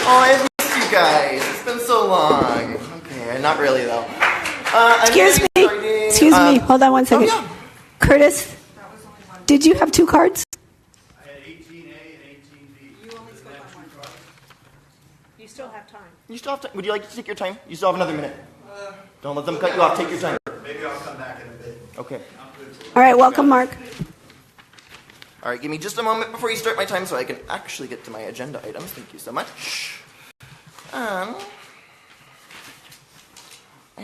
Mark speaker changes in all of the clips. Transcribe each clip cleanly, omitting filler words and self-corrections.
Speaker 1: Oh, I've missed you guys. It's been so long. Okay, not really though.
Speaker 2: Excuse me. Hold on one second.
Speaker 1: Oh, yeah.
Speaker 2: Curtis, did you have 2 cards?
Speaker 3: I had 18A and 18B.
Speaker 4: You only spoke on 1 card. You still have time.
Speaker 1: You still have time. Would you like to take your time? You still have another minute. Don't let them cut you off. Take your time.
Speaker 3: Maybe I'll come back in a bit.
Speaker 1: Okay.
Speaker 2: All right, welcome, Mark.
Speaker 1: All right, give me just a moment before you start my time so I can actually get to my agenda items. Thank you so much. I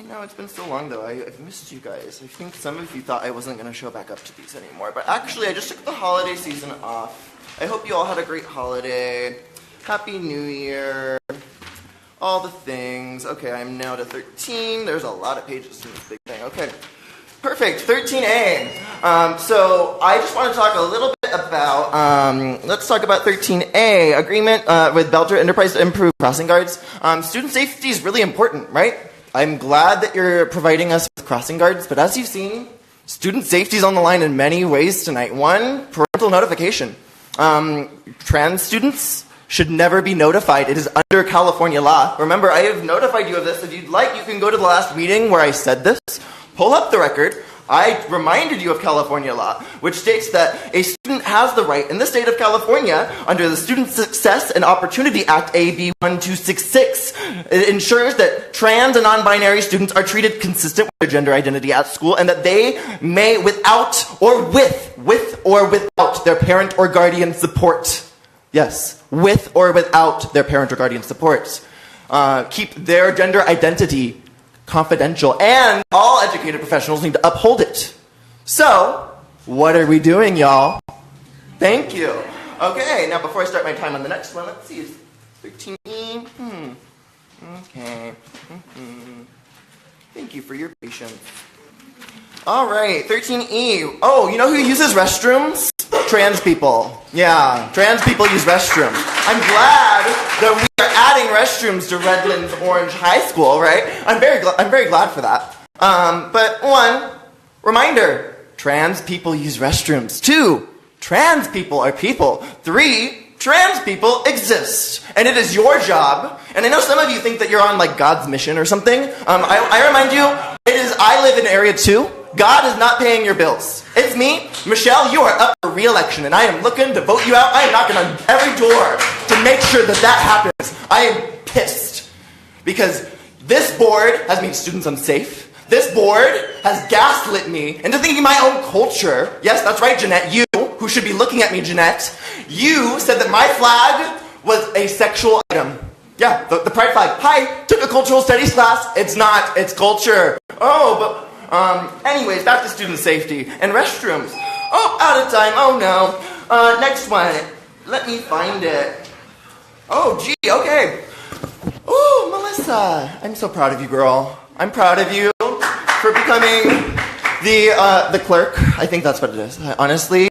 Speaker 1: know it's been so long, though. I've missed you guys. I think some of you thought I wasn't going to show back up to these anymore. But actually, I just took the holiday season off. I hope you all had a great holiday. Happy New Year. All the things. Okay, I'm now to 13. There's a lot of pages in this big thing. Okay. Perfect. 13A. So I just want to talk a little bit about, let's talk about 13A, agreement with Belter Enterprise to improve crossing guards. Student safety is really important, right? I'm glad that you're providing us with crossing guards, but as you've seen, student safety is on the line in many ways tonight. One, parental notification. Trans students should never be notified. It is under California law. Remember, I have notified you of this. If you'd like, you can go to the last meeting where I said this. Pull up the record. I reminded you of California law, which states that a student has the right in the state of California under the Student Success and Opportunity Act AB 1266. It ensures that trans and non-binary students are treated consistent with their gender identity at school and that they may without or without their parent or guardian support. Yes, with or without their parent or guardian support. Keep their gender identity confidential, and all educated professionals need to uphold it. So, what are we doing, y'all? Thank you. Okay, now before I start my time on the next one, let's see, is 13E? Okay. Thank you for your patience. All right, 13E. Oh, you know who uses restrooms? Trans people. Yeah, trans people use restrooms. I'm glad that we are adding restrooms to Redlands Orange High School, right? I'm very glad for that. But one, reminder, trans people use restrooms. 2, trans people are people. 3, trans people exist. And it is your job, and I know some of you think that you're on like God's mission or something. I remind you, I live in Area 2. God is not paying your bills. It's me, Michelle, you are up for re-election, and I am looking to vote you out. I am knocking on every door to make sure that that happens. I am pissed because this board has made students unsafe. This board has gaslit me into thinking my own culture. Yes, that's right, Jeanette, you, who should be looking at me, Jeanette. You said that my flag was a sexual item. Yeah, the pride flag. Hi, took a cultural studies class. It's not, it's culture. Oh, but... anyways, back to student safety and restrooms. Oh, out of time. Oh, no. Next one. Let me find it. Oh, gee, okay. Oh, Melissa. I'm so proud of you, girl. I'm proud of you for becoming the clerk. I think that's what it is. Honestly,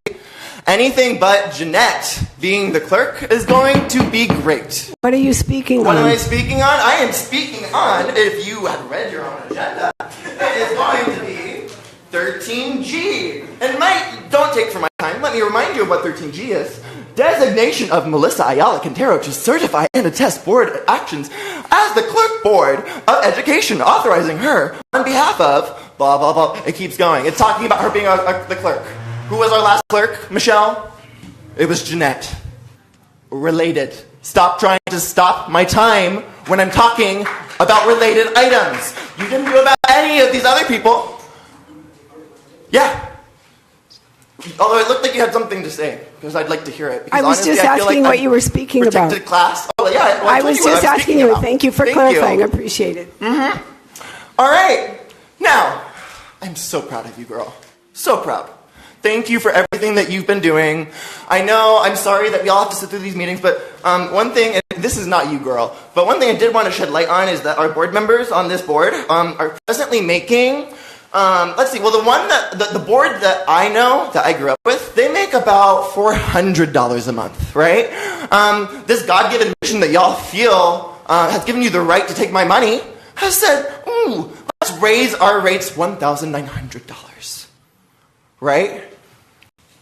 Speaker 1: anything but Jeanette being the clerk is going to be great.
Speaker 2: What are you speaking on?
Speaker 1: What am I speaking on? I am speaking on, if you had read your own agenda, it is going to be 13G. And don't take for my time, let me remind you of what 13G is. Designation of Melissa Ayala Quintero to certify and attest board actions as the clerk board of education, authorizing her on behalf of blah, blah, blah. It keeps going. It's talking about her being the clerk. Who was our last clerk, Michelle? It was Jeanette. Related. Stop trying to stop my time when I'm talking about related items. You didn't do about any of these other people. Yeah. Although it looked like you had something to say, because I'd like to hear it. Because
Speaker 2: I was
Speaker 1: honestly,
Speaker 2: just asking what you were speaking about.
Speaker 1: Protected class. Oh, yeah. Well,
Speaker 2: I was just asking you. Thank you for clarifying.
Speaker 1: You.
Speaker 2: I appreciate it.
Speaker 1: Mm-hmm. All right. Now, I'm so proud of you, girl. So proud. Thank you for everything that you've been doing. I know, I'm sorry that we all have to sit through these meetings, but one thing, and this is not you, girl, but one thing I did want to shed light on is that our board members on this board are presently making, let's see, well, the board that I know, that I grew up with, they make about $400 a month, right? This God-given mission that y'all feel has given you the right to take my money has said, ooh, let's raise our rates $1,900, right?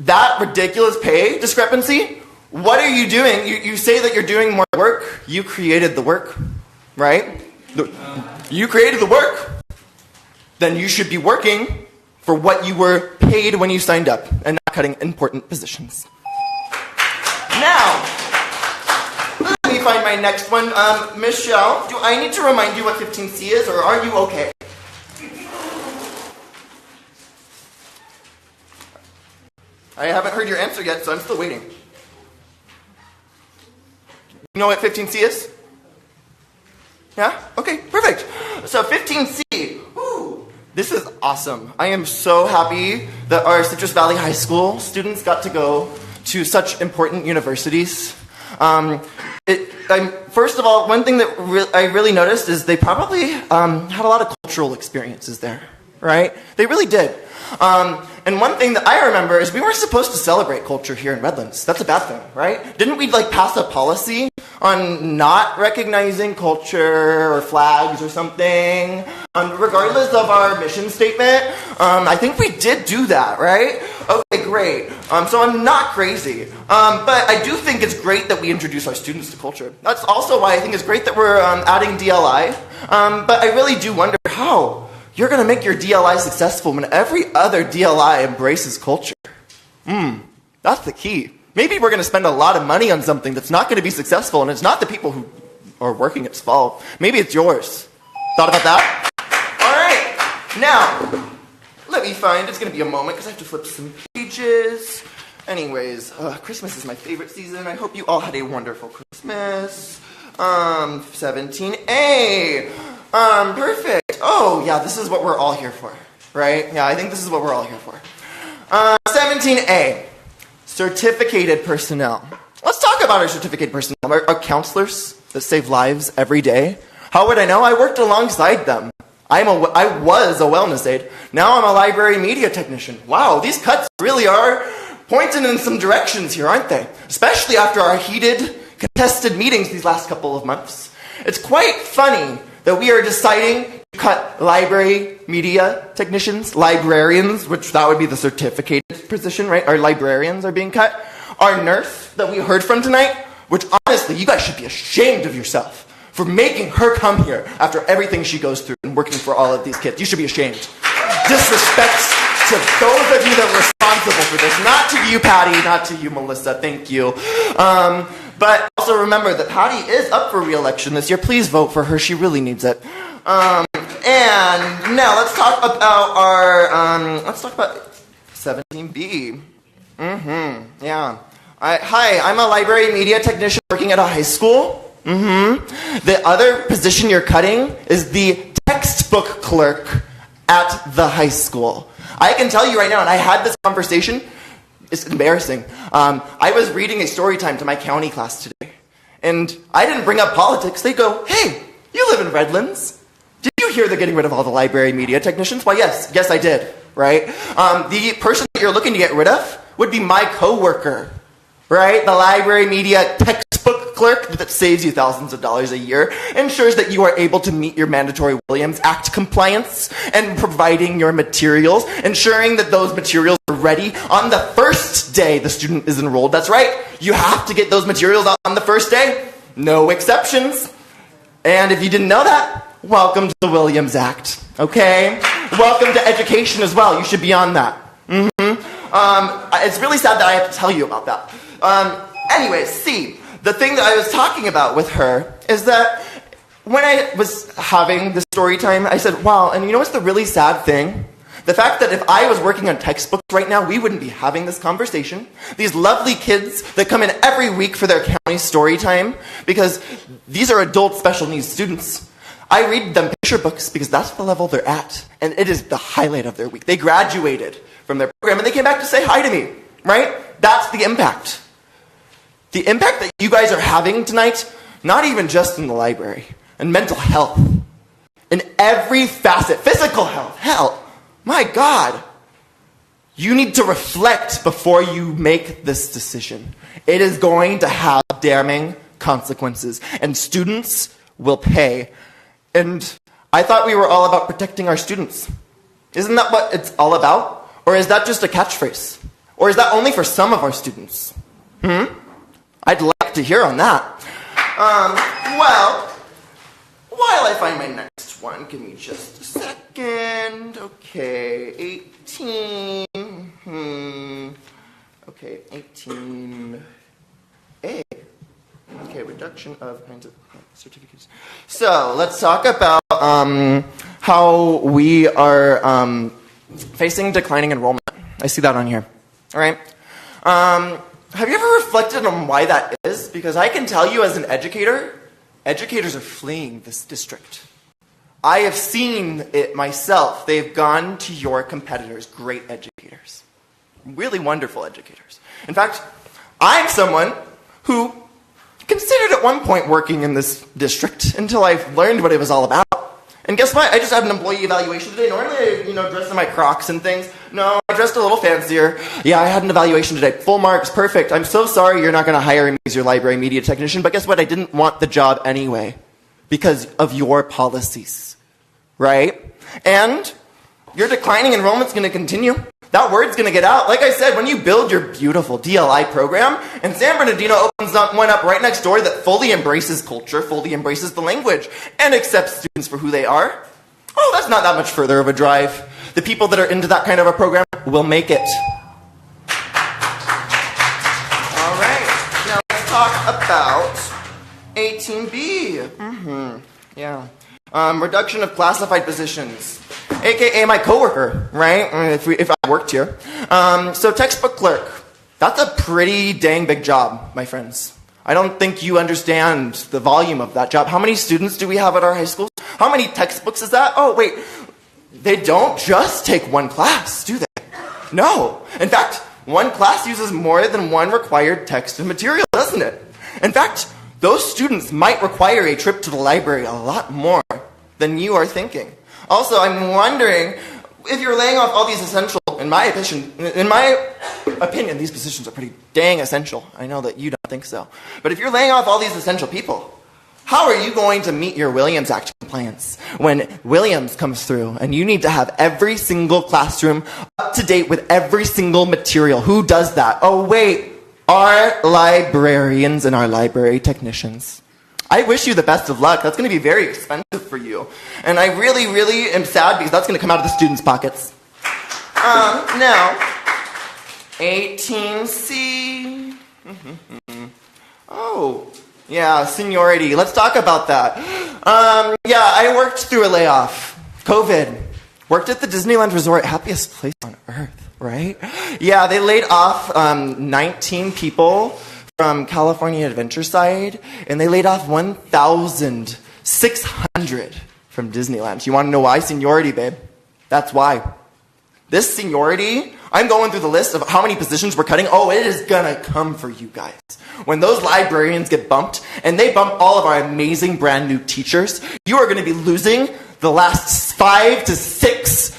Speaker 1: That ridiculous pay discrepancy what are you doing? You say that you're doing more work. You created the work, right? You created the work. Then you should be working for what you were paid when you signed up and not cutting important positions. Now, let me find my next one. Michelle, do I need to remind you what 15C is, or are you okay? I haven't heard your answer yet, so I'm still waiting. You know what 15C is? Yeah? Okay, perfect. So 15C, ooh, this is awesome. I am so happy that our Citrus Valley High School students got to go to such important universities. First of all, one thing that I really noticed is they probably had a lot of cultural experiences there, right? They really did. And one thing that I remember is we weren't supposed to celebrate culture here in Redlands. That's a bad thing, right? Didn't we pass a policy on not recognizing culture or flags or something? Regardless of our mission statement, I think we did do that, right? Okay, great. So I'm not crazy. But I do think it's great that we introduce our students to culture. That's also why I think it's great that we're adding DLI. But I really do wonder how you're going to make your DLI successful when every other DLI embraces culture. That's the key. Maybe we're going to spend a lot of money on something that's not going to be successful, and it's not the people who are working its fault. Maybe it's yours. Thought about that? All right. Now, let me find. It's going to be a moment because I have to flip some pages. Anyways, Christmas is my favorite season. I hope you all had a wonderful Christmas. 17A. Perfect. Oh, yeah, this is what we're all here for, right? Yeah, I think this is what we're all here for. 17A. Certificated personnel. Let's talk about our certificated personnel. Our counselors that save lives every day. How would I know? I worked alongside them. I was a wellness aide. Now I'm a library media technician. Wow, these cuts really are pointing in some directions here, aren't they? Especially after our heated, contested meetings these last couple of months. It's quite funny that we are deciding to cut library media technicians, librarians, which that would be the certificated position, right? Our librarians are being cut. Our nurse that we heard from tonight, which honestly, you guys should be ashamed of yourself for making her come here after everything she goes through and working for all of these kids. You should be ashamed. Disrespect to those of you that were responsible for this. Not to you, Patty, not to you, Melissa. Thank you. But also remember that Patty is up for re-election this year. Please vote for her. She really needs it. And now let's talk about let's talk about 17B. Yeah. Hi, I'm a library media technician working at a high school. The other position you're cutting is the textbook clerk at the high school. I can tell you right now, and I had this conversation. It's embarrassing. I was reading a story time to my county class today, and I didn't bring up politics. They go, "Hey, you live in Redlands. Did you hear they're getting rid of all the library media technicians?" Well, yes, I did, right? The person that you're looking to get rid of would be my coworker, right? The library media textbook clerk that saves you thousands of dollars a year, ensures that you are able to meet your mandatory Williams Act compliance, and providing your materials, ensuring that those materials are ready on the first day the student is enrolled. That's right, you have to get those materials out on the first day. No exceptions. And if you didn't know that, welcome to the Williams Act, okay? Welcome to education as well. You should be on that. It's really sad that I have to tell you about that. Anyways, see, the thing that I was talking about with her is that when I was having the story time, I said, wow, and you know what's the really sad thing? The fact that if I was working on textbooks right now, we wouldn't be having this conversation. These lovely kids that come in every week for their county story time, because these are adult special needs students. I read them picture books because that's the level they're at, and it is the highlight of their week. They graduated from their program, and they came back to say hi to me, right? That's the impact. The impact that you guys are having tonight, not even just in the library, and mental health, in every facet, physical health, hell, my God. You need to reflect before you make this decision. It is going to have damning consequences, and students will pay. And I thought we were all about protecting our students. Isn't that what it's all about? Or is that just a catchphrase? Or is that only for some of our students? I'd like to hear on that. Well, while I find my next one, give me just a second. Okay, 18. Okay, 18A. Okay, reduction of kinds of certificates. So let's talk about how we are facing declining enrollment. I see that on here. All right. Have you ever reflected on why that is? Because I can tell you as an educator, educators are fleeing this district. I have seen it myself. They've gone to your competitors, great educators, really wonderful educators. In fact, I'm someone who considered at one point working in this district until I learned what it was all about. And guess what? I just had an employee evaluation today. Normally I, dress in my Crocs and things. No, I dressed a little fancier. Yeah, I had an evaluation today. Full marks, perfect. I'm so sorry you're not going to hire me as your library media technician, but guess what? I didn't want the job anyway because of your policies, right? And your declining enrollment's going to continue. That word's going to get out. Like I said, when you build your beautiful DLI program, and San Bernardino opens one up right next door that fully embraces culture, fully embraces the language, and accepts students for who they are, oh, that's not that much further of a drive. The people that are into that kind of a program will make it. All right, now let's talk about 18B. Yeah. Reduction of classified positions. AKA my coworker, right? If I worked here. So textbook clerk. That's a pretty dang big job, my friends. I don't think you understand the volume of that job. How many students do we have at our high schools? How many textbooks is that? Oh, wait. They don't just take one class, do they? No. In fact, one class uses more than one required text and material, doesn't it? In fact, those students might require a trip to the library a lot more than you are thinking. Also, I'm wondering if you're laying off all these essential, in my opinion, these positions are pretty dang essential. I know that you don't think so. But if you're laying off all these essential people, how are you going to meet your Williams Act compliance when Williams comes through and you need to have every single classroom up to date with every single material? Who does that? Oh, wait, our librarians and our library technicians. I wish you the best of luck. That's going to be very expensive for you. And I really, really am sad because that's going to come out of the students' pockets. Now, 18C. Oh, yeah, seniority. Let's talk about that. Yeah, I worked through a layoff. COVID. Worked at the Disneyland Resort, happiest place on earth, right? Yeah, they laid off 19 people from California Adventure Side, and they laid off 1,600 from Disneyland. You want to know why? Seniority, babe. That's why. This seniority, I'm going through the list of how many positions we're cutting. Oh, it is going to come for you guys. When those librarians get bumped, and they bump all of our amazing brand new teachers, you are going to be losing the last 5 to 6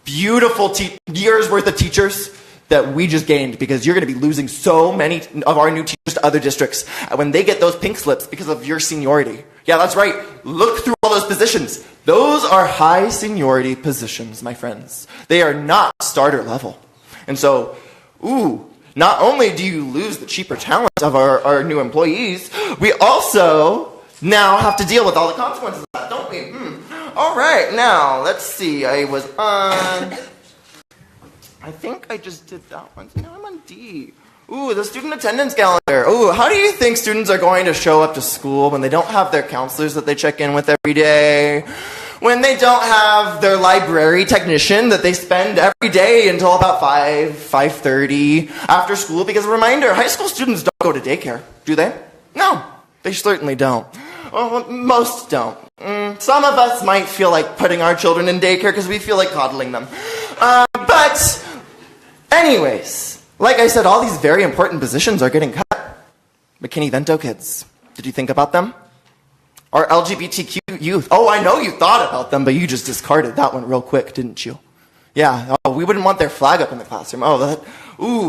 Speaker 1: beautiful years worth of teachers that we just gained, because you're going to be losing so many of our new teachers to other districts when they get those pink slips because of your seniority. Yeah, that's right. Look through all those positions. Those are high seniority positions, my friends. They are not starter level. And so, not only do you lose the cheaper talent of our new employees, we also now have to deal with all the consequences of that, don't we? All right, now, let's see. I was on... I think I just did that one. Now I'm on D. The student attendance calendar. How do you think students are going to show up to school when they don't have their counselors that they check in with every day? When they don't have their library technician that they spend every day until about 5:30 after school? Because a reminder, high school students don't go to daycare, do they? No, they certainly don't. Well, most don't. Some of us might feel like putting our children in daycare because we feel like coddling them. But anyways, like I said, all these very important positions are getting cut. McKinney-Vento kids, did you think about them? Our LGBTQ youth, I know you thought about them, but you just discarded that one real quick, didn't you? Yeah, we wouldn't want their flag up in the classroom.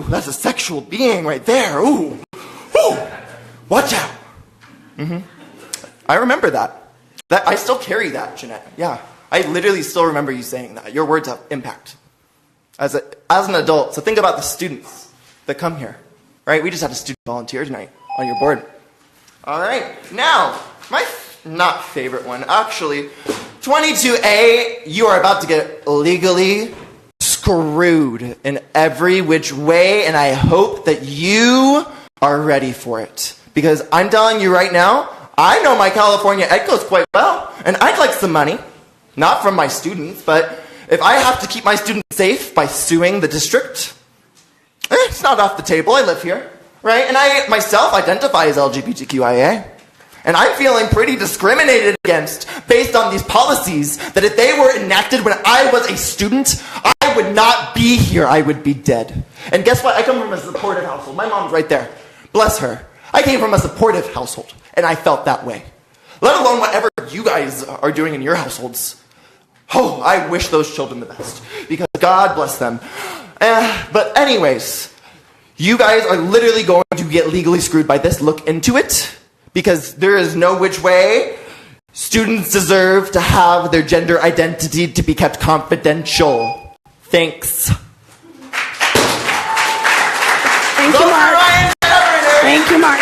Speaker 1: That's a sexual being right there. Watch out. I remember that. I still carry that, Jeanette. Yeah, I literally still remember you saying that. Your words have impact. As an adult, so think about the students that come here, right? We just had a student volunteer tonight. on your board. All right, now, my not favorite one, actually, 22A, you are about to get legally screwed in every which way, and I hope that you are ready for it. Because I'm telling you right now, I know my California ed codes quite well, and I'd like some money. Not from my students, but if I have to keep my students safe by suing the district, it's not off the table. I live here, right? And I myself identify as LGBTQIA. And I'm feeling pretty discriminated against based on these policies that if they were enacted when I was a student, I would not be here. I would be dead. And guess what? I come from a supportive household. My mom's right there. Bless her. I came from a supportive household, and I felt that way. Let alone whatever you guys are doing in your households. Oh, I wish those children the best, because God bless them. But anyways, you guys are literally going to get legally screwed by this. Look into it, because there is no which way. Students deserve to have their gender identity to be kept confidential. Thanks.
Speaker 2: Thank you, Mark. Thank you, Mark.